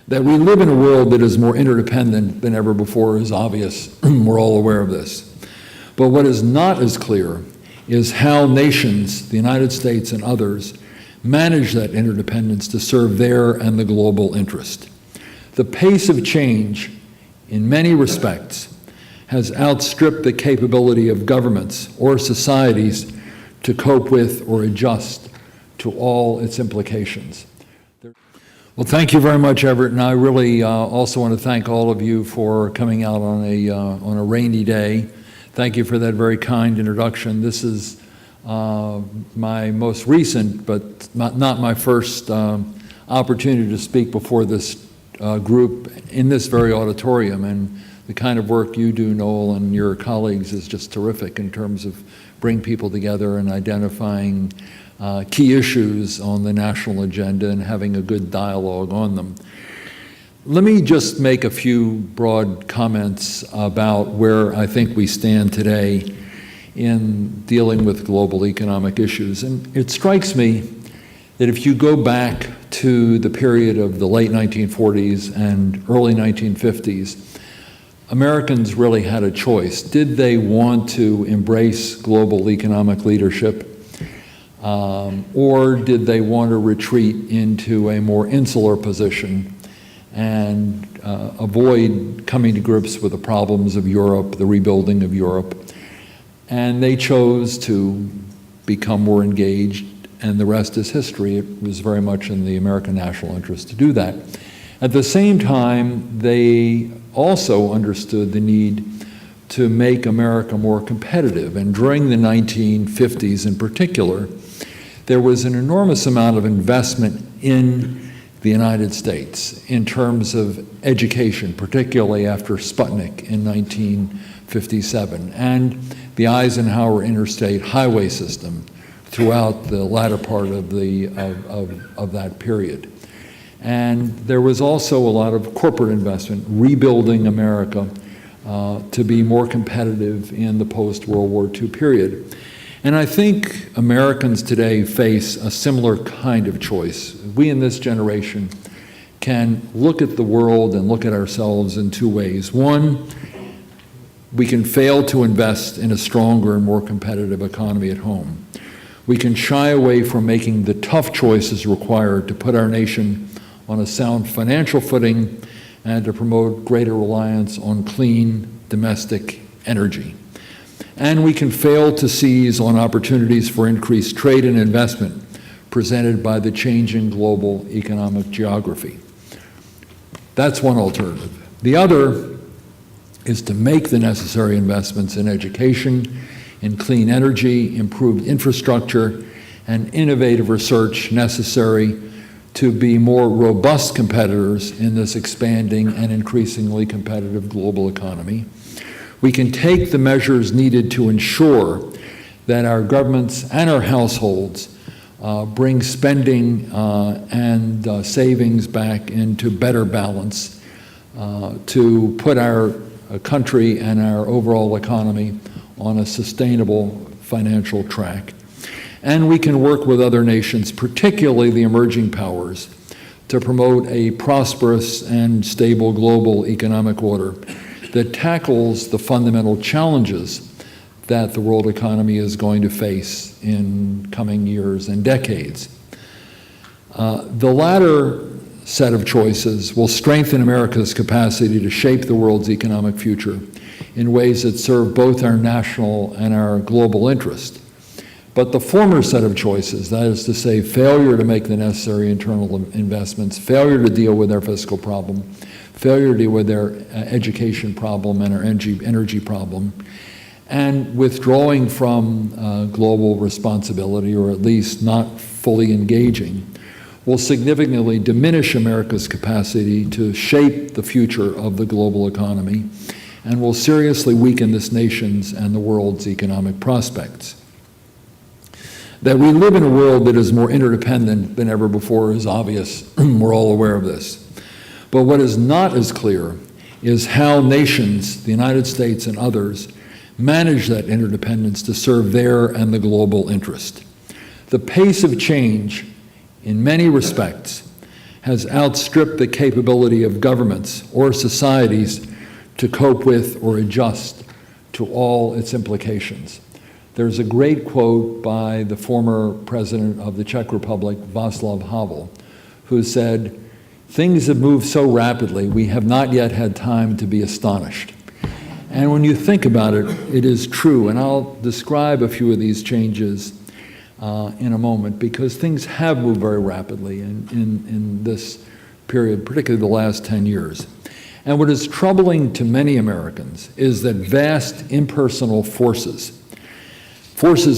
That we live in a world that is more interdependent than ever before is obvious. We're all aware of this. But what is not as clear is how nations, the United States and others, manage that interdependence to serve their and the global interest. The pace of change, in many respects, has outstripped the capability of governments or societies to cope with or adjust to all its implications. Well, thank you very much, Everett, and I really also want to thank all of you for coming out on a rainy day. Thank you for that very kind introduction. This is my most recent, but not my first opportunity to speak before this group in this very auditorium, and the kind of work you do, Noel, and your colleagues is just terrific in terms of bringing people together and identifying key issues on the national agenda and having a good dialogue on them. Let me just make a few broad comments about where I think we stand today in dealing with global economic issues. And it strikes me that if you go back to the period of the late 1940s and early 1950s, Americans really had a choice. Did they want to embrace global economic leadership, or did they want to retreat into a more insular position and avoid coming to grips with the problems of Europe, the rebuilding of Europe? And they chose to become more engaged, and the rest is history. It was very much in the American national interest to do that. At the same time, they also understood the need to make America more competitive. And during the 1950s in particular, there was an enormous amount of investment in the United States in terms of education, particularly after Sputnik in 1957, and the Eisenhower interstate highway system throughout the latter part of that period. And there was also a lot of corporate investment, rebuilding America to be more competitive in the post-World War II period. And I think Americans today face a similar kind of choice. We in this generation can look at the world and look at ourselves in two ways. One, we can fail to invest in a stronger and more competitive economy at home. We can shy away from making the tough choices required to put our nation on a sound financial footing and to promote greater reliance on clean domestic energy. And we can fail to seize on opportunities for increased trade and investment presented by the changing global economic geography. That's one alternative. The other is to make the necessary investments in education, in clean energy, improved infrastructure, and innovative research necessary to be more robust competitors in this expanding and increasingly competitive global economy. We can take the measures needed to ensure that our governments and our households bring spending and savings back into better balance to put our country and our overall economy on a sustainable financial track. And we can work with other nations, particularly the emerging powers, to promote a prosperous and stable global economic order that tackles the fundamental challenges that the world economy is going to face in coming years and decades. The latter set of choices will strengthen America's capacity to shape the world's economic future in ways that serve both our national and our global interest. But the former set of choices, that is to say, failure to make the necessary internal investments, failure to deal with our fiscal problem, failure to deal with their education problem and our energy problem, and withdrawing from global responsibility, or at least not fully engaging, will significantly diminish America's capacity to shape the future of the global economy and will seriously weaken this nation's and the world's economic prospects. That we live in a world that is more interdependent than ever before is obvious. We're all aware of this. But what is not as clear is how nations, the United States and others, manage that interdependence to serve their and the global interest. The pace of change, in many respects, has outstripped the capability of governments or societies to cope with or adjust to all its implications. There's a great quote by the former president of the Czech Republic, Václav Havel, who said, "Things have moved so rapidly, we have not yet had time to be astonished." And when you think about it, it is true. And I'll describe a few of these changes in a moment, because things have moved very rapidly in this period, particularly the last 10 years. And what is troubling to many Americans is that vast impersonal forces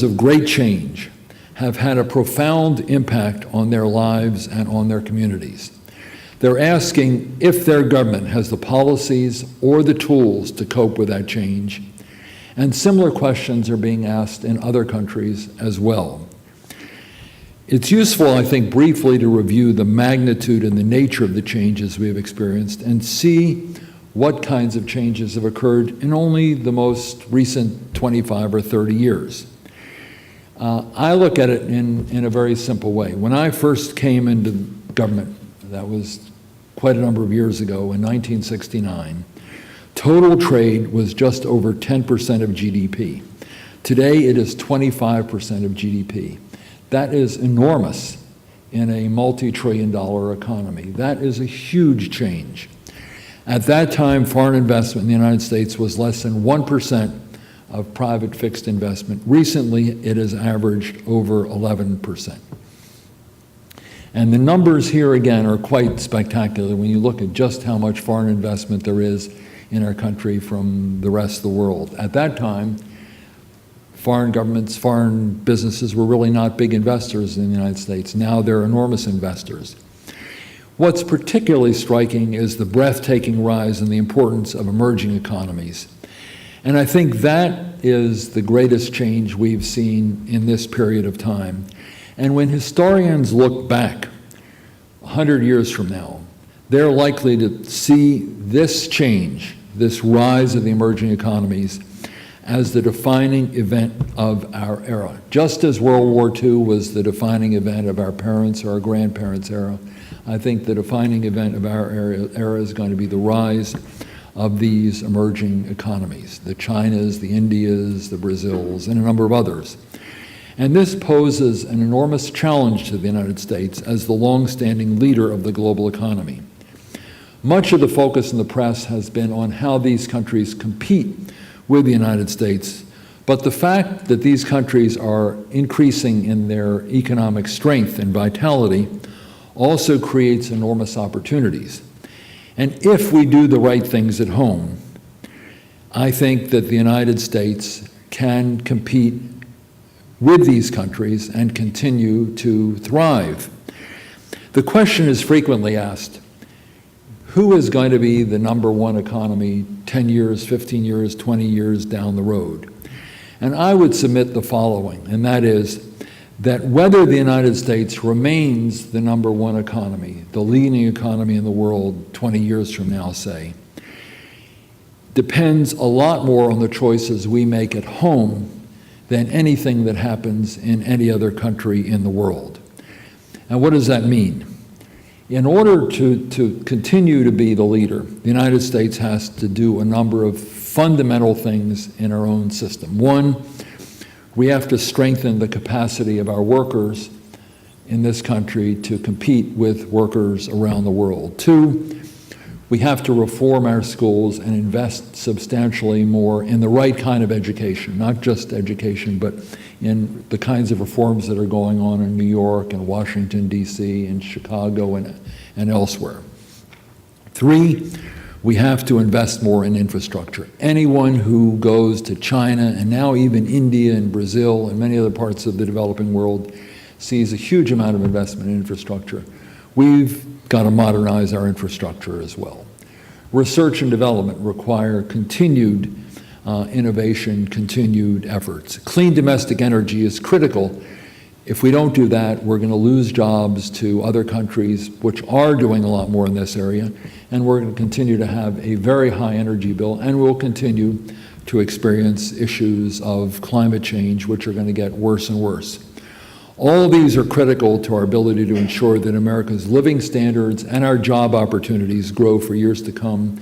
of great change, have had a profound impact on their lives and on their communities. They're asking if their government has the policies or the tools to cope with that change, and similar questions are being asked in other countries as well. It's useful, I think, briefly to review the magnitude and the nature of the changes we have experienced and see what kinds of changes have occurred in only the most recent 25 or 30 years. I look at it in a very simple way. When I first came into government, that was quite a number of years ago, in 1969, total trade was just over 10% of GDP. Today it is 25% of GDP. That is enormous in a multi-trillion-dollar economy. That is a huge change. At that time, foreign investment in the United States was less than 1% of private fixed investment. Recently, it has averaged over 11%. And the numbers here, again, are quite spectacular when you look at just how much foreign investment there is in our country from the rest of the world. At that time, foreign governments, foreign businesses were really not big investors in the United States. Now they're enormous investors. What's particularly striking is the breathtaking rise in the importance of emerging economies. And I think that is the greatest change we've seen in this period of time. And when historians look back 100 years from now, they're likely to see this change, this rise of the emerging economies, as the defining event of our era. Just as World War II was the defining event of our parents' or our grandparents' era, I think the defining event of our era is going to be the rise of these emerging economies, the Chinas, the Indias, the Brazils, and a number of others. And this poses an enormous challenge to the United States as the long-standing leader of the global economy. Much of the focus in the press has been on how these countries compete with the United States, but the fact that these countries are increasing in their economic strength and vitality also creates enormous opportunities. And if we do the right things at home, I think that the United States can compete with these countries and continue to thrive. The question is frequently asked, who is going to be the number one economy 10 years, 15 years, 20 years down the road? And I would submit the following, and that is that whether the United States remains the number one economy, the leading economy in the world 20 years from now, say, depends a lot more on the choices we make at home than anything that happens in any other country in the world. And what does that mean? In order to continue to be the leader, the United States has to do a number of fundamental things in our own system. One, we have to strengthen the capacity of our workers in this country to compete with workers around the world. Two, we have to reform our schools and invest substantially more in the right kind of education, not just education, but in the kinds of reforms that are going on in New York and Washington, D.C., and Chicago and elsewhere. Three, we have to invest more in infrastructure. Anyone who goes to China and now even India and Brazil and many other parts of the developing world sees a huge amount of investment in infrastructure. We've got to modernize our infrastructure as well. Research and development require continued innovation, continued efforts. Clean domestic energy is critical. If we don't do that, we're going to lose jobs to other countries which are doing a lot more in this area, and we're going to continue to have a very high energy bill, and we'll continue to experience issues of climate change which are going to get worse and worse. All these are critical to our ability to ensure that America's living standards and our job opportunities grow for years to come,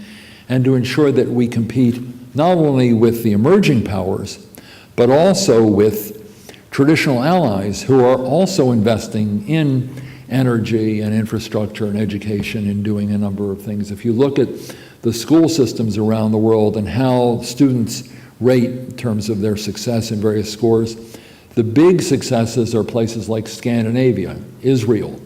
and to ensure that we compete not only with the emerging powers, but also with traditional allies who are also investing in energy and infrastructure and education and doing a number of things. If you look at the school systems around the world and how students rate in terms of their success in various scores, the big successes are places like Scandinavia, Israel,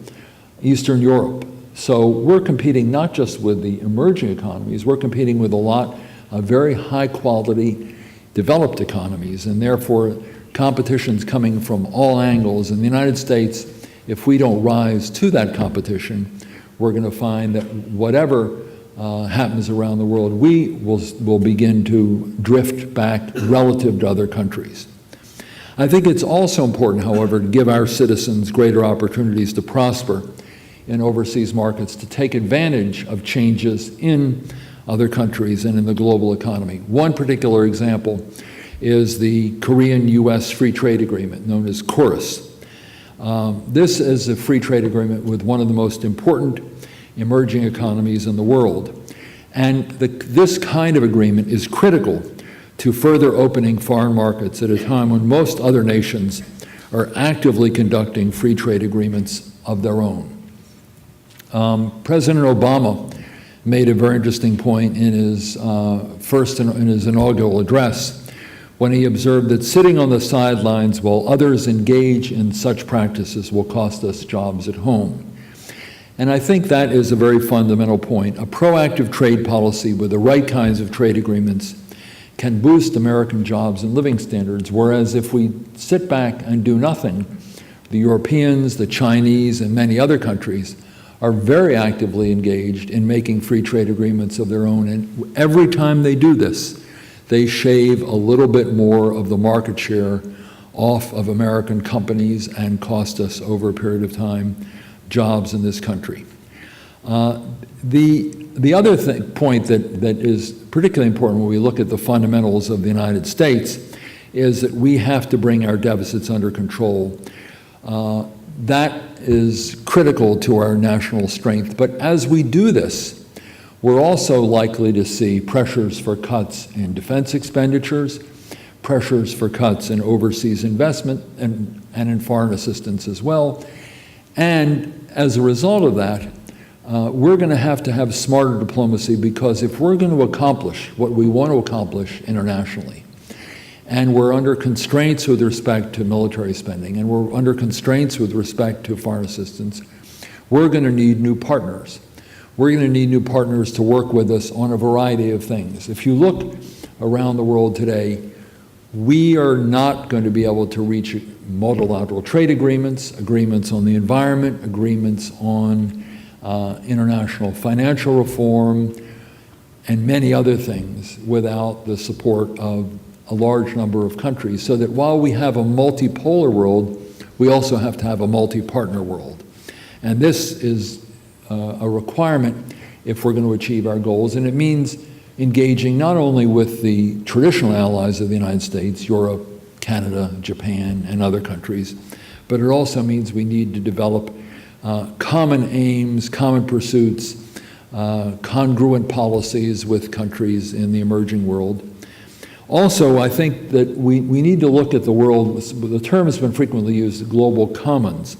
Eastern Europe. So we're competing not just with the emerging economies, we're competing with a lot of very high quality developed economies, and therefore competition's coming from all angles. In the United States, if we don't rise to that competition, we're going to find that whatever happens around the world, we will begin to drift back relative to other countries. I think it's also important, however, to give our citizens greater opportunities to prosper in overseas markets, to take advantage of changes in other countries and in the global economy. One particular example is the Korean-US Free Trade Agreement, known as KORUS. This is a free trade agreement with one of the most important emerging economies in the world. And this kind of agreement is critical to further opening foreign markets at a time when most other nations are actively conducting free trade agreements of their own. President Obama made a very interesting point in his inaugural address when he observed that sitting on the sidelines while others engage in such practices will cost us jobs at home. And I think that is a very fundamental point. A proactive trade policy with the right kinds of trade agreements can boost American jobs and living standards, whereas if we sit back and do nothing, the Europeans, the Chinese, and many other countries are very actively engaged in making free trade agreements of their own. And every time they do this, they shave a little bit more of the market share off of American companies and cost us, over a period of time, jobs in this country. The other point that is particularly important when we look at the fundamentals of the United States is that we have to bring our deficits under control. That is critical to our national strength. But as we do this, we're also likely to see pressures for cuts in defense expenditures, pressures for cuts in overseas investment and in foreign assistance as well. And as a result of that, we're going to have smarter diplomacy, because if we're going to accomplish what we want to accomplish internationally, and we're under constraints with respect to military spending, and we're under constraints with respect to foreign assistance, we're going to need new partners. We're going to need new partners to work with us on a variety of things. If you look around the world today, we are not going to be able to reach multilateral trade agreements, agreements on the environment, agreements on international financial reform, and many other things without the support of a large number of countries. So that while we have a multipolar world, we also have to have a multi-partner world. And this is a requirement if we're going to achieve our goals, and it means engaging not only with the traditional allies of the United States, Europe, Canada, Japan, and other countries, but it also means we need to develop common aims, common pursuits, congruent policies with countries in the emerging world. Also, I think that we need to look at the world, the term has been frequently used, global commons,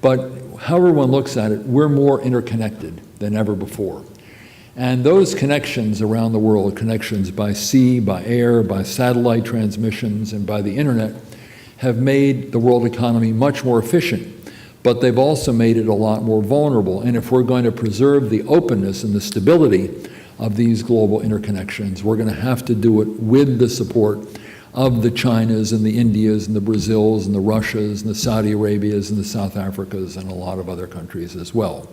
but however one looks at it, we're more interconnected than ever before. And those connections around the world, connections by sea, by air, by satellite transmissions, and by the internet, have made the world economy much more efficient, but they've also made it a lot more vulnerable. And if we're going to preserve the openness and the stability of these global interconnections, we're going to have to do it with the support of the Chinas and the Indias and the Brazils and the Russias and the Saudi Arabias and the South Africas and a lot of other countries as well.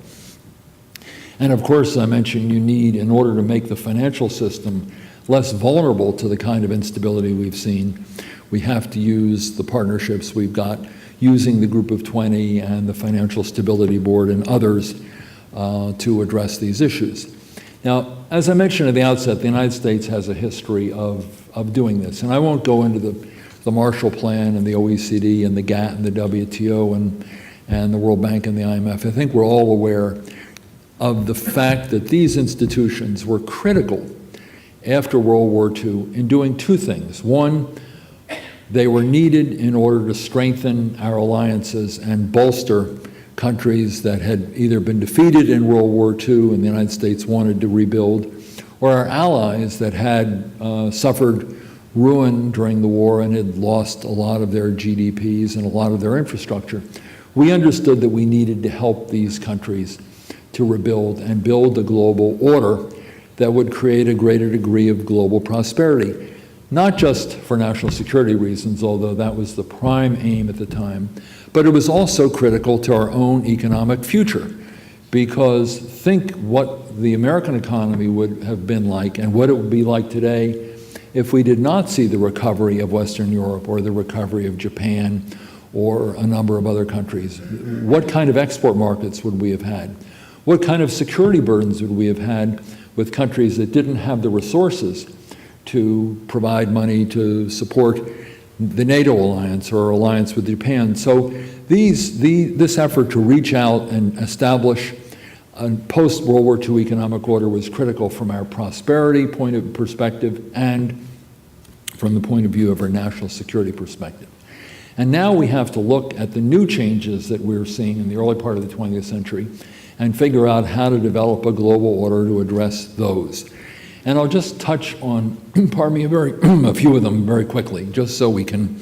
And of course, I mentioned you need, in order to make the financial system less vulnerable to the kind of instability we've seen, we have to use the partnerships we've got using the Group of 20 and the Financial Stability Board and others to address these issues. Now, as I mentioned at the outset, the United States has a history of doing this, and I won't go into the the Marshall Plan and the OECD and the GATT and the WTO and the World Bank and the IMF. I think we're all aware of the fact that these institutions were critical after World War II in doing two things. One, they were needed in order to strengthen our alliances and bolster countries that had either been defeated in World War II and the United States wanted to rebuild, or our allies that had suffered ruin during the war and had lost a lot of their GDPs and a lot of their infrastructure. We understood that we needed to help these countries to rebuild and build a global order that would create a greater degree of global prosperity, not just for national security reasons, although that was the prime aim at the time, but it was also critical to our own economic future. Because think what the American economy would have been like and what it would be like today if we did not see the recovery of Western Europe or the recovery of Japan or a number of other countries. What kind of export markets would we have had? What kind of security burdens would we have had with countries that didn't have the resources to provide money to support the NATO alliance or alliance with Japan? So this effort to reach out and establish a post-World War II economic order was critical from our prosperity point of perspective and from the point of view of our national security perspective. And now we have to look at the new changes that we're seeing in the early part of the 20th century and figure out how to develop a global order to address those. And I'll just touch on, pardon me, a few of them very quickly, just so we can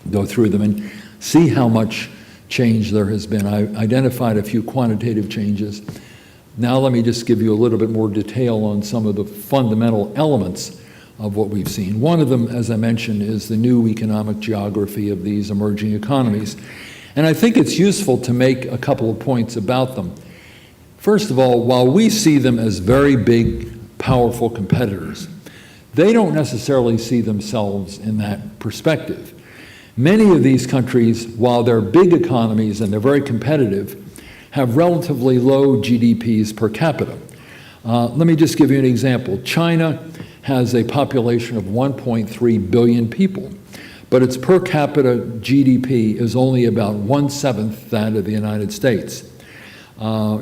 go through them and see how much change there has been. I identified a few quantitative changes. Now let me just give you a little bit more detail on some of the fundamental elements of what we've seen. One of them, as I mentioned, is the new economic geography of these emerging economies. And I think it's useful to make a couple of points about them. First of all, while we see them as very big, powerful competitors, they don't necessarily see themselves in that perspective. Many of these countries, while they're big economies and they're very competitive, have relatively low GDPs per capita. Let me just give you an example. China has a population of 1.3 billion people, but its per capita GDP is only about 1/7 that of the United States.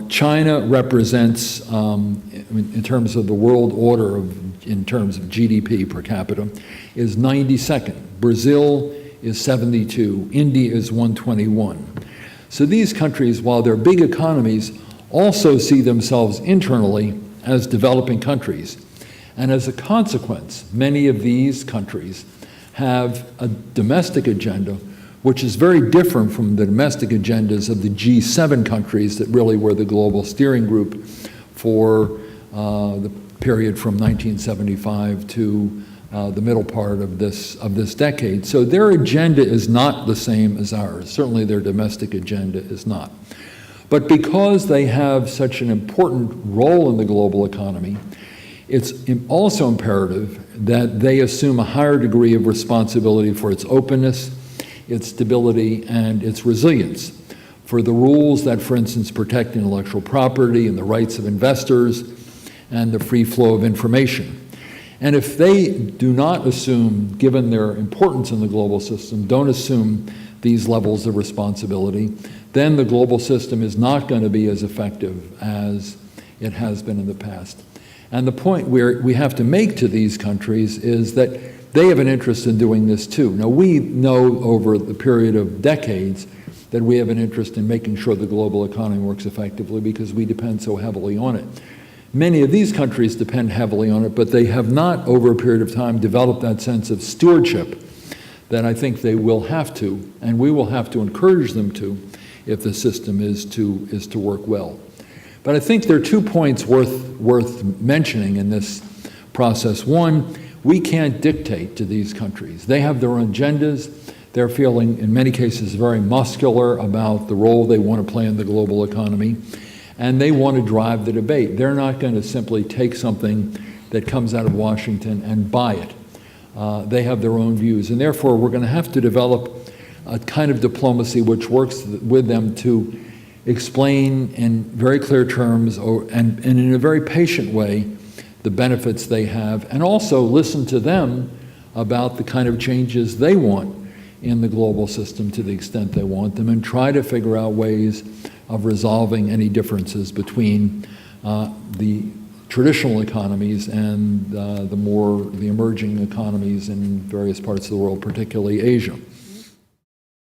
China represents, in terms of the world order, in terms of GDP per capita, is 92nd. Brazil is 72. India is 121. So these countries, while they're big economies, also see themselves internally as developing countries. And as a consequence, many of these countries have a domestic agenda which is very different from the domestic agendas of the G7 countries that really were the global steering group for the period from 1975 to the middle part of this decade. So their agenda is not the same as ours. Certainly their domestic agenda is not. But because they have such an important role in the global economy, it's also imperative that they assume a higher degree of responsibility for its openness, its stability, and its resilience. For the rules that, for instance, protect intellectual property and the rights of investors and the free flow of information. And if they do not assume, given their importance in the global system, don't assume these levels of responsibility, then the global system is not going to be as effective as it has been in the past. And the point we have to make to these countries is that they have an interest in doing this too. Now, we know over the period of decades that we have an interest in making sure the global economy works effectively because we depend so heavily on it. Many of these countries depend heavily on it, but they have not, over a period of time, developed that sense of stewardship that I think they will have to, and we will have to encourage them to, if the system is to work well. But I think there are 2 points worth mentioning in this process. One, we can't dictate to these countries. They have their own agendas. They're feeling, in many cases, very muscular about the role they want to play in the global economy, and they want to drive the debate. They're not going to simply take something that comes out of Washington and buy it. They have their own views, and therefore we're going to have to develop a kind of diplomacy which works with them to explain in very clear terms and in a very patient way the benefits they have, and also listen to them about the kind of changes they want in the global system to the extent they want them, and try to figure out ways of resolving any differences between the traditional economies and the emerging economies in various parts of the world, particularly Asia.